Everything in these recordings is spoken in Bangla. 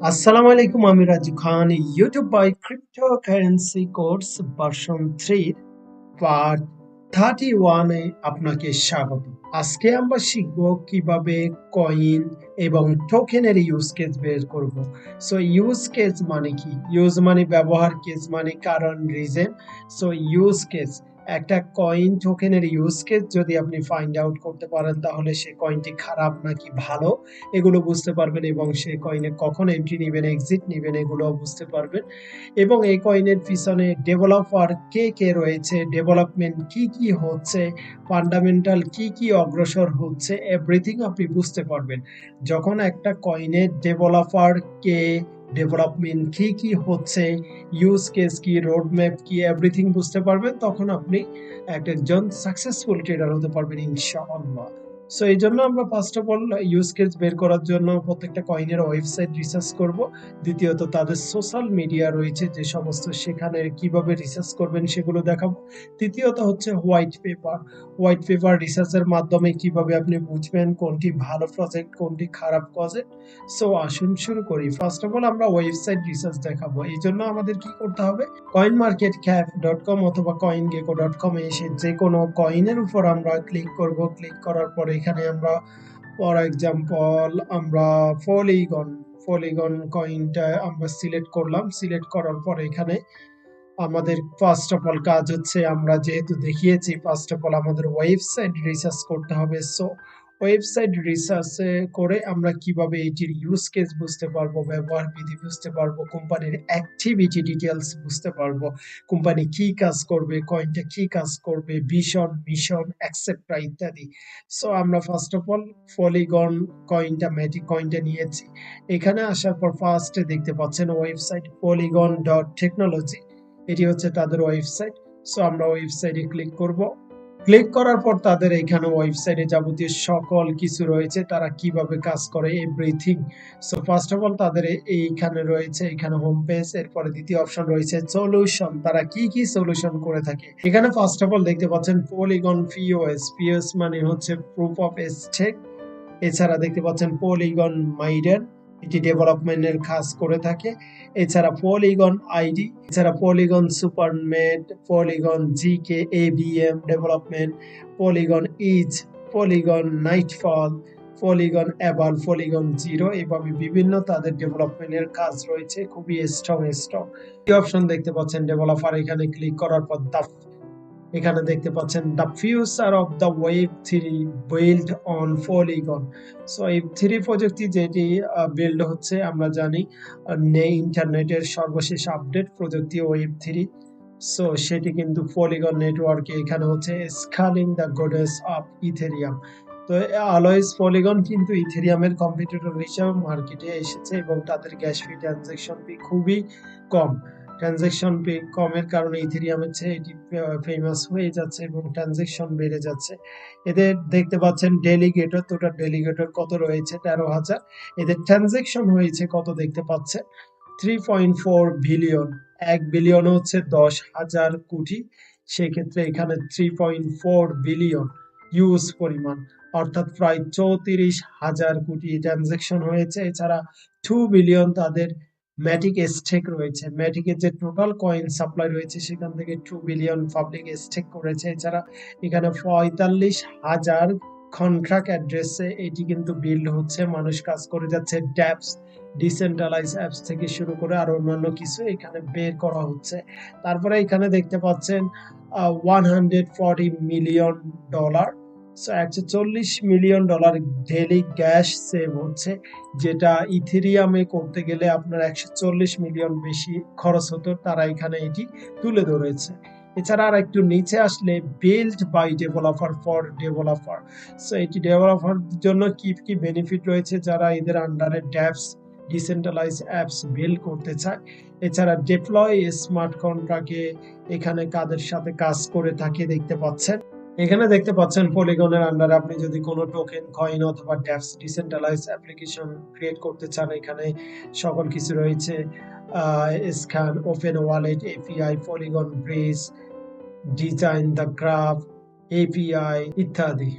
আসসালামু আলাইকুম, আমি Raju Khan. YouTube by cryptocurrency course version 3 part 31 এ আপনাকে স্বাগত। আজকে আমরা শিখব কিভাবে কয়েন এবং টোকেনের ইউজ কেস বের করব। সো ইউজ কেস মানে কি? ইউজ মানে ব্যবহার, কেস মানে কারণ, রিজন। সো ইউজ কেস, একটা কয়েন টোকেনের ইউজ কেস যদি আপনি ফাইন্ড আউট করতে পারেন তাহলে সে কয়েনটি খারাপ নাকি ভালো এগুলো বুঝতে পারবেন, এবং সেই কয়েনে কখন এন্ট্রি নেবেন, এক্সিট নেবেন এগুলো বুঝতে পারবেন। এবং এই কয়েনের পিছনে ডেভেলপার কে কে রয়েছে, ডেভেলপমেন্ট কি কি হচ্ছে, ফান্ডামেন্টাল কি কি অগ্রসর হচ্ছে, এভরিথিং আপনি বুঝতে পারবেন। যখন একটা কয়েনের ডেভেলপার কে, ডেভেলপমেন্ট কি কি হচ্ছে, ইউজ কেস কি, রোডম্যাপ কি, এভরিথিং বুঝতে পারবেন, তখন আপনি একজন সাকসেসফুল ট্রেডার হতে পারবেন ইনশাআল্লাহ। সো এই জন্য আমরা first of all use case বের করার জন্য প্রত্যেকটা কয়েনের ওয়েবসাইট রিসার্চ করব। দ্বিতীয়ত তাদের সোশ্যাল মিডিয়া রয়েছে যে সমস্ত, সেখানে কিভাবে রিসার্চ করবেন সেগুলো দেখাবো। তৃতীয়ত হচ্ছে হোয়াইট পেপার। হোয়াইট পেপার রিসার্চের মাধ্যমে কিভাবে আপনি বুঝবেন কোনটি ভালো প্রজেক্ট, কোনটি খারাপ প্রজেক্ট। সো আসুন শুরু করি। ফার্স্ট অফ অল আমরা ওয়েবসাইট রিসার্চ দেখাবো। এই জন্য আমাদের কি করতে হবে? coinmarketcap.com অথবা coingecko.com এ এসে যে কোনো কয়েনের উপর আমরা ক্লিক করব। ক্লিক করার পরে এখানে আমরা ফর এক্সাম্পল আমরা পলিগন কয়েনটা আমরা সিলেক্ট করলাম। সিলেক্ট করার পরে এখানে আমাদের ফার্স্ট অফ অল কাজ হচ্ছে, আমরা যেহেতু দেখিয়েছি ফার্স্ট অফ অল আমাদের ওয়েবসাইট রিসার্চ করতে হবে। সো ওয়েবসাইট রিসার্চ করে আমরা কিভাবে এটির ইউজ কেস বুঝতে পারবো, ব্যবহার বিধি বুঝতে পারবো, কোম্পানির অ্যাক্টিভিটি ডিটেলস বুঝতে পারবো, কোম্পানি কি কাজ করবে, কয়েনটা কি কাজ করবে, ভিশন মিশন এক্সেট্রা ইত্যাদি। সো আমরা ফার্স্ট অফ অল পলিগন কয়েনটা, ম্যাটিক কয়েনটা নিয়েছি। এখানে আসার পর ফার্স্টে দেখতে পাচ্ছেন ওয়েবসাইট polygon.technology, এটি হচ্ছে তাদের ওয়েবসাইট। সো আমরা ওয়েবসাইটে ক্লিক করব। ক্লিক করার পর তাদের এখানে ওয়েবসাইটে যাবতীয় সকল কিছু রয়েছে, তারা কিভাবে কাজ করে everything. So first of all তাদের এইখানে রয়েছে, এখানে হোম পেজ, এরপরে দ্বিতীয় অপশন রয়েছে সলিউশন, তারা কি কি সলিউশন করে থাকে। এখানে ফার্স্ট অফ অল দেখতে পাচ্ছেন পলিগন পিওএস। পিওএস মানে হচ্ছে প্রুফ অফ স্টেক। এছাড়া দেখতে পাচ্ছেন পলিগন মাইডার, এটি ডেভেলপমেন্টের কাজ করে থাকে। এছাড়া পলিগন আইডি, এছাড়া Polygon Supernets, Polygon ZK EVM development, Polygon ইজ, Polygon Nightfall, Polygon Avail, Polygon zero, এভাবে বিভিন্ন তাদের ডেভেলপমেন্টের কাজ রয়েছে, খুবই স্ট্রং। এই অপশন দেখতে পাচ্ছেন ডেভেলপার, এখানে ক্লিক করার পর এখানে দেখতে পাচ্ছেন the future of the web three build on polygon. So এই থ্রি প্রযুক্তি যেটি বিল্ড হচ্ছে, আমরা জানি ইন্টারনেটের সর্বশেষ আপডেট প্রযুক্তি ওয়েব থ্রি। সো সেটি কিন্তু পলিগন নেটওয়ার্কে, এখানে হচ্ছে স্কালিং দ্য গডেস অফ ইথেরিয়াম। তো অলওয়েজ পলিগন কিন্তু ইথেরিয়ামের কম্পিটিটর হিসেবে মার্কেটে এসেছে, এবং তাদের গ্যাস ফি, ট্রানজাকশন ফি খুবই কম। ট্রানজাকশন ফি কমের কারণে ইথেরিয়ামের চেয়ে এটি ফেমাস হয়ে যাচ্ছে এবং ট্রানজাকশন বেড়ে যাচ্ছে। এদের দেখতে পাচ্ছেন ডেলিগেটর, টোটাল ডেলিগেটর কত রয়েছে? 13,000। এদের ট্রানজাকশন হয়েছে কত দেখতে পাচ্ছেন? 3.4 বিলিয়ন। 1 বিলিয়ন হচ্ছে 10,000 কোটি, সেক্ষেত্রে এখানে 3.4 বিলিয়ন ইউজ পরিমাণ, অর্থাৎ প্রায় 34,000 কোটি ট্রানজাকশন হয়েছে। এছাড়া 2 বিলিয়ন তাদের ম্যাটিক স্টেক রয়েছে। ম্যাটিকের যে টোটাল কয়েন সাপ্লাই রয়েছে সেখান থেকে 2 বিলিয়ন পাবলিক স্টেক করেছে। এছাড়া এখানে 45,000 কন্ট্রাক্ট অ্যাড্রেসে এটি কিন্তু বিল্ড হচ্ছে, মানুষ কাজ করে যাচ্ছে। ড্যাপস, ডিসেন্ট্রালাইজ অ্যাপস থেকে শুরু করে আর অন্যান্য কিছু এখানে বের করা হচ্ছে। তারপরে এখানে দেখতে পাচ্ছেন 140 million dollar, so 140 million dollar daily gas save হচ্ছে, যেটা ইথেরিয়ামে করতে গেলে আপনার 140 মিলিয়ন বেশি খরচ হতো, তারা এখানে এটি তুলে ধরেছে। এছাড়া আর একটু নিচে আসলে build by developer for developer. So এটি ডেভেলপার জন্য কি কি বেনিফিট রয়েছে, যারা এদের আন্ডারে ড্যাপস, ডিসেন্ট্রালাইজ অ্যাপস বিল্ড করতে চায়। এছাড়া ডিপ্লয় স্মার্ট কন্ট্রাক্টে এখানে কাদের সাথে কাজ করে থাকে দেখতে পাচ্ছেন। এখানে দেখতে পাচ্ছেন পলিগনের আন্ডারে আপনি যদি কোনো টোকেন, কয়েন অথবা ড্যাপস ডিসেন্ট্রালাইজ অ্যাপ্লিকেশন ক্রিয়েট করতে চান, এখানে সকল কিছু রয়েছে। Scan, open wallet, API, polygon bridge, design the graph, API ইত্যাদি।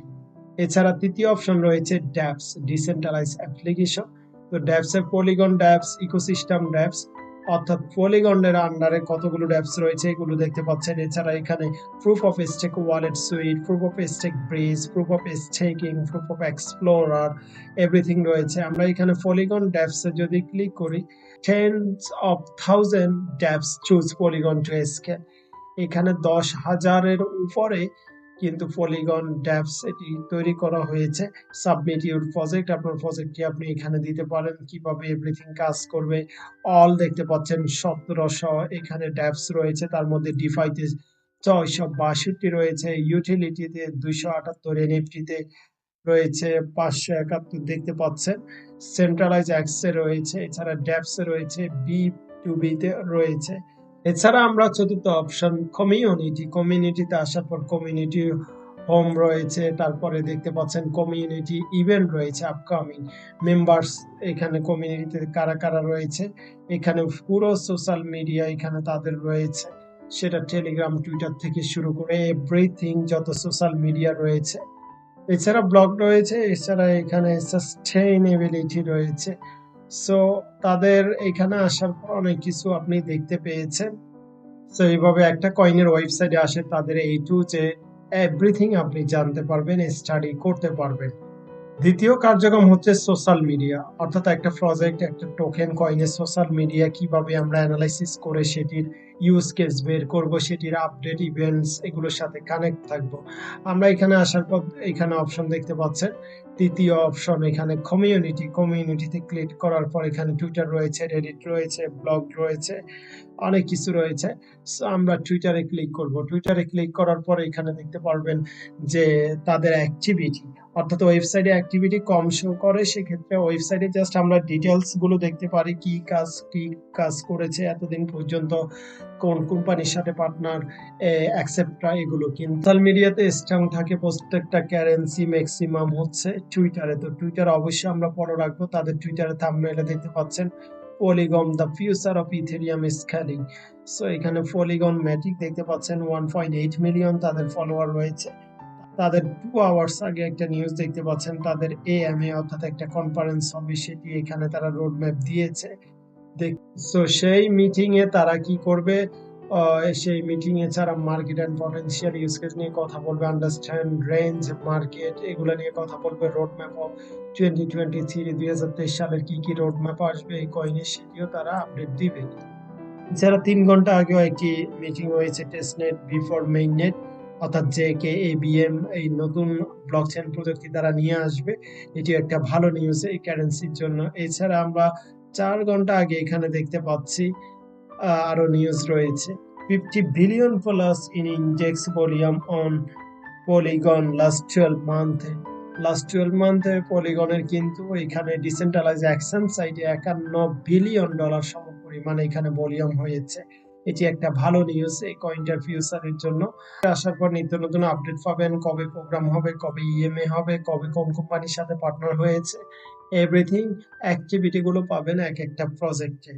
এছাড়া তৃতীয় অপশন রয়েছে ড্যাপস, ডিসেন্ট্রালাইজ অ্যাপ্লিকেশন। তো ড্যাপসের পলিগন ড্যাপস, ইকোসিস্টেম ড্যাপস, অর্থাৎ পলিগনের আন্ডারে কতগুলো ড্যাপস রয়েছে এগুলো দেখতে পাচ্ছেন। এছাড়া এখানে proof of stake wallet suite, proof of stake bridge, proof of staking, proof of explorer, everything রয়েছে। আমরা এখানে পলিগন ড্যাপসে যদি ক্লিক করি, tens of thousand dapps choose Polygon to scale. এখানে 10,000-এর উপরে কিন্তু পলিগন ড্যাপস এটি তৈরি করা হয়েছে। সাবমিট ইউর প্রজেক্ট, আপনার প্রজেক্টটি আপনি এখানে দিতে পারেন, কিভাবে এভরিথিং কাজ করবে। অল দেখতে পাচ্ছেন 1700 এখানে ড্যাপস রয়েছে, তার মধ্যে ডিফাইতে 662 রয়েছে, ইউটিলিটিতে 278, এনএফটিতে রয়েছে 571 দেখতে পাচ্ছেন, সেন্ট্রালাইজ অ্যাক্সে রয়েছে, এছাড়া ড্যাপসে রয়েছে, বি টু বিতে রয়েছে। এছাড়া আমরা চতুর্থ অপশন কমিউনিটিতে আসার পর কমিউনিটি হোম রয়েছে, তারপরে দেখতে পাচ্ছেন কমিউনিটি ইভেন্ট রয়েছে, আপকামিং মেম্বার্স, এখানে কমিউনিটিতে কারা কারা রয়েছে, এখানে পুরো সোশ্যাল মিডিয়া এখানে তাদের রয়েছে, সেটা টেলিগ্রাম, টুইটার থেকে শুরু করে এভরিথিং যত সোশ্যাল মিডিয়া রয়েছে। এছাড়া ব্লগ রয়েছে, এছাড়া এখানে সাস্টেইনেবিলিটি রয়েছে। সো তাদের এখানে আসার পর অনেক কিছু আপনি দেখতে পেয়েছেন। সো এইভাবে একটা কয়েনের ওয়েবসাইটে আসে তাদের এই টু যে এভরিথিং আপনি জানতে পারবেন, স্টাডি করতে পারবেন। দ্বিতীয় কার্যক্রম হচ্ছে সোশ্যাল মিডিয়া, অর্থাৎ একটা প্রজেক্ট, একটা টোকেন কয়েনের সোশ্যাল মিডিয়া কিভাবে আমরা অ্যানালাইসিস করে সেটির ইউজ কেস বের করব, সেটির আপডেট ইভেন্টস এগুলোর সাথে কানেক্ট থাকব। আমরা এখানে আসার পর এখানে অপশন দেখতে পাচ্ছেন, তৃতীয় অপশন এখানে কমিউনিটিতে ক্লিক করার পর এখানে টুইটার রয়েছে, রেডিট রয়েছে, ব্লগ রয়েছে, অনেক কিছু রয়েছে। সো আমরা টুইটারে ক্লিক করব। টুইটারে ক্লিক করার পর এখানে দেখতে পারবেন যে তাদের অ্যাক্টিভিটি, অর্থাৎ ওয়েবসাইটে অ্যাক্টিভিটি কম শো করে, সেক্ষেত্রে ওয়েবসাইটে জাস্ট আমরা ডিটেলস গুলো দেখতে পারি, কি কাজ করেছে এতদিন পর্যন্ত, কোন কোম্পানির সাথে পার্টনার, অ্যাকসেপ্টরা, এগুলো। কিন্তু সোশ্যাল মিডিয়াতে স্ট্রং থাকে প্রত্যেকটা কারেন্সি, ম্যাক্সিমাম হচ্ছে টুইটারে। তো টুইটার অবশ্যই আমরা ফলো রাখবো। তাদের টুইটারে থাম্বনেইলে দেখতে পাচ্ছেন polygon the future of Ethereum scaling. So এখানে পলিগন ম্যাটিক দেখতে পাচ্ছেন 1.8 মিলিয়ন তাদের ফলোয়ার রয়েছে। তাদের 2 আওয়ার্স আগে একটা নিউজ দেখতে পাচ্ছেন, তাদের এএমএ অর্থাৎ একটা কনফারেন্স হবে, সেটি এখানে তারা রোড ম্যাপ দিয়েছে। সো সেই মিটিং এ তারা কি করবে, সেই মিটিং এ ছাড়া market and potential use case নিয়ে কথা বলবে, আন্ডারস্ট্যান্ড রেঞ্জ মার্কেট এগুলো নিয়ে কথা বলবে, রোড ম্যাপ অফ 2023 সালের কি কি রোড ম্যাপ আসবে এই কয়েনে, সেটিও তারা আপডেট দিবে। এছাড়া 3 ঘন্টা আগেও একটি মিটিং হয়েছে টেস্টনেট বিফোর মেইননেট, অর্থাৎ JKABM এই নতুন ব্লকচেন প্রযুক্তি তারা নিয়ে আসবে, এটি একটা ভালো নিউজ এই কারেন্সির জন্য। এছাড়া আমরা 4 ঘন্টা আগে এখানে দেখতে পাচ্ছি আরো নিউজ রয়েছে, 50 billion plus in index volume on Polygon last 12 মান্থে। লাস্ট 12 মান্থে পলিগনের কিন্তু এখানে ডিসেন্ট্রালাইজ অ্যাকশন সাইটে $51 বিলিয়ন সম পরিমাণে এখানে ভলিউম হয়েছে। এটি একটা ভালো নিউজ এই কয়েনটার ফিউচারের জন্য। আসার পর নিত্য নতুন আপডেট পাবেন, কবে প্রোগ্রাম হবে, কবে ইএমএ হবে, কবে কোন কোম্পানির সাথে পার্টনার হয়েছে, এভরিথিং অ্যাক্টিভিটি গুলো পাবেন এক একটা প্রজেক্টে।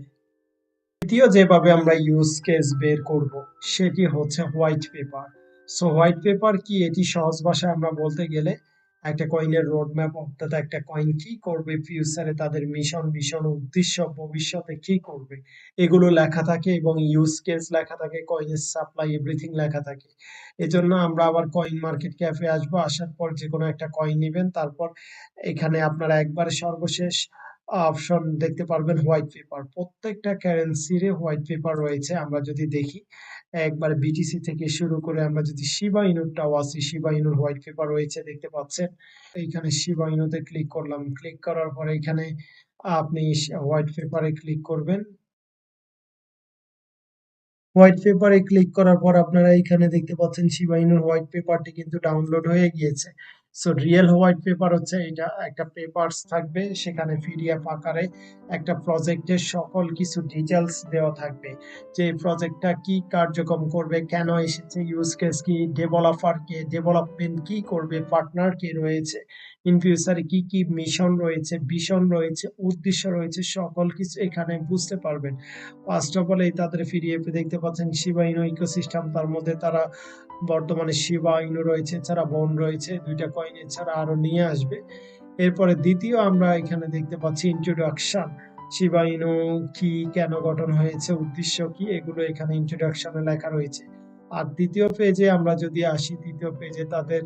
দ্বিতীয় যেভাবে আমরা ইউজ কেস বের করব সেটি হচ্ছে white paper. So white paper কি, এটি সহজ ভাষায় আমরা বলতে গেলে একটা কয়েনের রোড ম্যাপ, অর্থাৎ একটা কয়েন কি করবে ফিউচারে, তাদের মিশন ভিশন উদ্দেশ্য, ভবিষ্যতে কি করবে এগুলো লেখা থাকে এবং ইউজ কেস লেখা থাকে, কয়েনের সাপ্লাই এভরিথিং লেখা থাকে। এজন্য আমরা আবার কয়েন মার্কেট ক্যাফে আসবো, আসার পর যে কোনো একটা কয়েন নেবেন, তারপর এখানে আপনারা একবারে সর্বশেষ অপশন দেখতে পারবেন হোয়াইট পেপার। প্রত্যেকটা কারেন্সির হোয়াইট পেপার রয়েছে। আমরা যদি দেখি একবার বিটিসি থেকে শুরু করে আমরা যদি শিবা ইনুরটাও আছে, শিবা ইনুর হোয়াইট পেপার রয়েছে দেখতে পাচ্ছেন। এইখানে শিবা ইনুতে ক্লিক করলাম, ক্লিক করার পরে এখানে আপনি হোয়াইট পেপারে ক্লিক করবেন। হোয়াইট পেপারে ক্লিক করার পর আপনারা এখানে দেখতে পাচ্ছেন শিবা ইনুর হোয়াইট পেপারটি কিন্তু ডাউনলোড হয়ে গিয়েছে। সো রিয়েল হোয়াইট পেপার হচ্ছে এটা, একটা পেপারস থাকবে, সেখানে পিডিএফ আকারে একটা প্রজেক্টের সকল কিছু ডিটেলস দেওয়া থাকবে, যে প্রজেক্টটা কি কার্যক্রম করবে, কেন এসেছে, ইউজ কেস কি, ডেভেলপার কে, ডেভেলপমেন্ট কি করবে, পার্টনার কে রয়েছে, ইন ফিউচারে কি কি মিশন রয়েছে, ভিশন রয়েছে, উদ্দেশ্য রয়েছে, সকল কিছু এখানে বুঝতে পারবেন। ফার্স্ট অফ অল এই তাদের পিডিএফ দেখতে পাচ্ছেন শিবা ইনু ইকোসিস্টেম, তার মধ্যে তারা বর্তমানে শিবা ইনু রয়েছে, এছাড়া বন রয়েছে, 2টা কয়েন, এছাড়া আরো নিয়ে আসবে। এরপরে দ্বিতীয় আমরা এখানে দেখতে পাচ্ছি ইন্ট্রোডাকশন। শিবা ইনু কি, কেন গঠন হয়েছে, উদ্দেশ্য কি, এগুলো এখানে ইন্ট্রোডাকশনে লেখা রয়েছে। আর তৃতীয় পেজে আমরা যদি আসি, তৃতীয় পেজে তাদের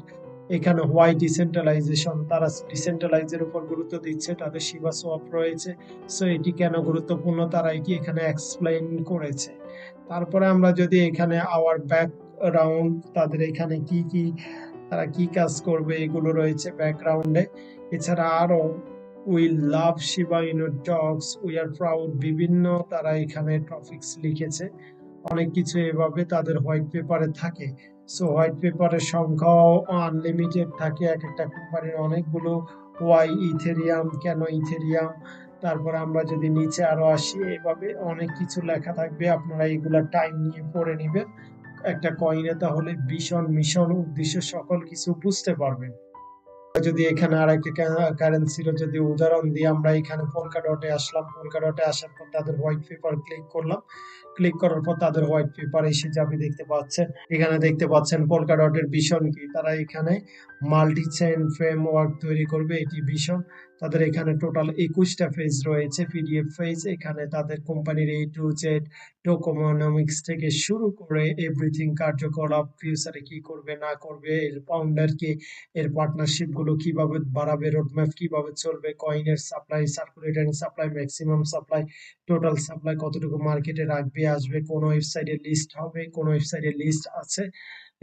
এখানে হোয়াই ডিসেন্ট্রালাইজেশন, তারা ডিসেন্ট্রালাইজের উপর গুরুত্ব দিচ্ছে, তাদের শিবা সোয়াপ রয়েছে। সো এটি কেন গুরুত্বপূর্ণ তারা এটি এখানে এক্সপ্লেইন করেছে। তারপরে আমরা যদি এখানে আওয়ার ব্যাকগ্রাউন্ড, তাদের এখানে কি কি, তারা কি কাজ করবে এগুলো রয়েছে ব্যাকগ্রাউন্ডে। এছাড়া আরো we love Shiba Inu dogs, we are proud, বিভিন্ন তারা এখানে টপিকস লিখেছে। অনেক কিছু এভাবে তাদের হোয়াইট পেপারে থাকে। সো হোয়াইট পেপারের সংখ্যাও আনলিমিটেড থাকে, এক একটা কোম্পানির অনেকগুলো। ওয়াই ইথেরিয়াম, কেন ইথেরিয়াম। তারপর আমরা যদি নিচে আরো আসি, এইভাবে অনেক কিছু লেখা থাকবে, আপনারা এগুলা টাইম নিয়ে পড়ে নিবেন। একটা কয়েনে তাহলে ভীষণ মিশন উদ্দেশ্য সকল কিছু বুঝতে পারবেন। যদি এখানে আরেকটা কারেন্সির যদি উদাহরণ দিই, আমরা এখানে পোলকা ডটে আসলাম, পোলকা ডটে আসার পর তাদের হোয়াইট পেপার ক্লিক করলাম, ক্লিক করার পর তাদের হোয়াইট পেপার এসে যাবে, দেখতে পাচ্ছেন। এখানে দেখতে পাচ্ছেন পোলকা ডটের ভিশন কি, তারা এখানে মাল্টি চেইন ফ্রেমওয়ার্ক তৈরি করবে, এটি ভিশন। তাদের এখানে টোটাল 21টা পেজ রয়েছে, পিডিএফ পেজ। এখানে তাদের কোম্পানির এ টু জেড টোকোনোমিক্স থেকে শুরু করে এভরিথিং কার্যকলাপ, ফিউচারে কি করবে না করবে, এর ফাউন্ডারকে, এর পার্টনারশিপ গুলো কিভাবে বাড়াবে, রোডম্যাপ কিভাবে চলবে, কয়েনের supply, circulating supply, maximum supply, total supply কতটুকু মার্কেটে রাখবে, আসবে, কোন ওয়েবসাইটে লিস্ট হবে, কোন ওয়েবসাইটে লিস্ট আছে,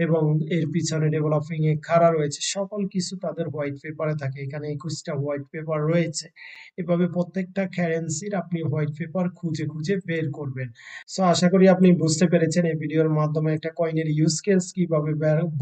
এবং এর পিছনে ডেভেলপিং এ কারা রয়েছে, সকল কিছু তাদের হোয়াইট পেপারে থাকে। এখানে 21টা হোয়াইট পেপার রয়েছে। এভাবে প্রত্যেকটা কারেন্সির আপনি হোয়াইট পেপার খুঁজে খুঁজে বের করবেন। সো আশা করি আপনি বুঝতে পেরেছেন এই ভিডিওর মাধ্যমে একটা কয়েনের ইউজ কেস কিভাবে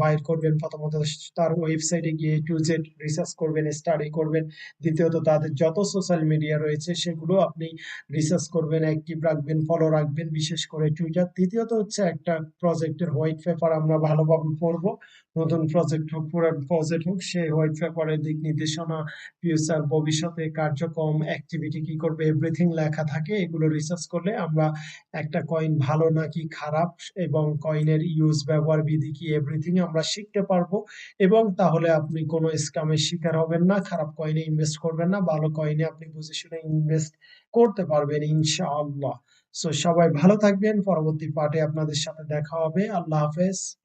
বাইর করবেন। প্রথমত তার ওয়েবসাইটে গিয়ে টু জেড রিসার্চ করবেন, স্টাডি করবেন। দ্বিতীয়ত তাদের যত সোশ্যাল মিডিয়া রয়েছে সেগুলো আপনি রিসার্চ করবেন, অ্যাক্টিভ রাখবেন, ফলো রাখবেন, বিশেষ করে টুইটার। তৃতীয়ত হচ্ছে একটা প্রজেক্টের হোয়াইট পেপার আমরা ভালোভাবে পড়বো। নতুন প্রজেক্ট হোক, পুরান প্রজেক্ট হোক, সেই হোয়াইট পেপারের দিক নির্দেশনা, ফিউচার, ভবিষ্যতে কার্যক্রম, অ্যাক্টিভিটি কি করবে, এভরিথিং লেখা থাকে। এগুলো রিসার্চ করলে আমরা একটা কয়েন ভালো নাকি খারাপ এবং কয়েনের ইউজ, ব্যবহার বিধি কি, এভরিথিং আমরা শিখতে পারবো। এবং তাহলে আপনি কোনো স্ক্যামের শিকার হবেন না, খারাপ কয়েনে ইনভেস্ট করবেন না, ভালো কয়েনে আপনি বুঝে শুনে ইনভেস্ট করতে পারবেন ইনশাআল্লাহ। সো সবাই ভালো থাকবেন, পরবর্তী পার্টে আপনাদের সাথে দেখা হবে। আল্লাহ হাফেজ।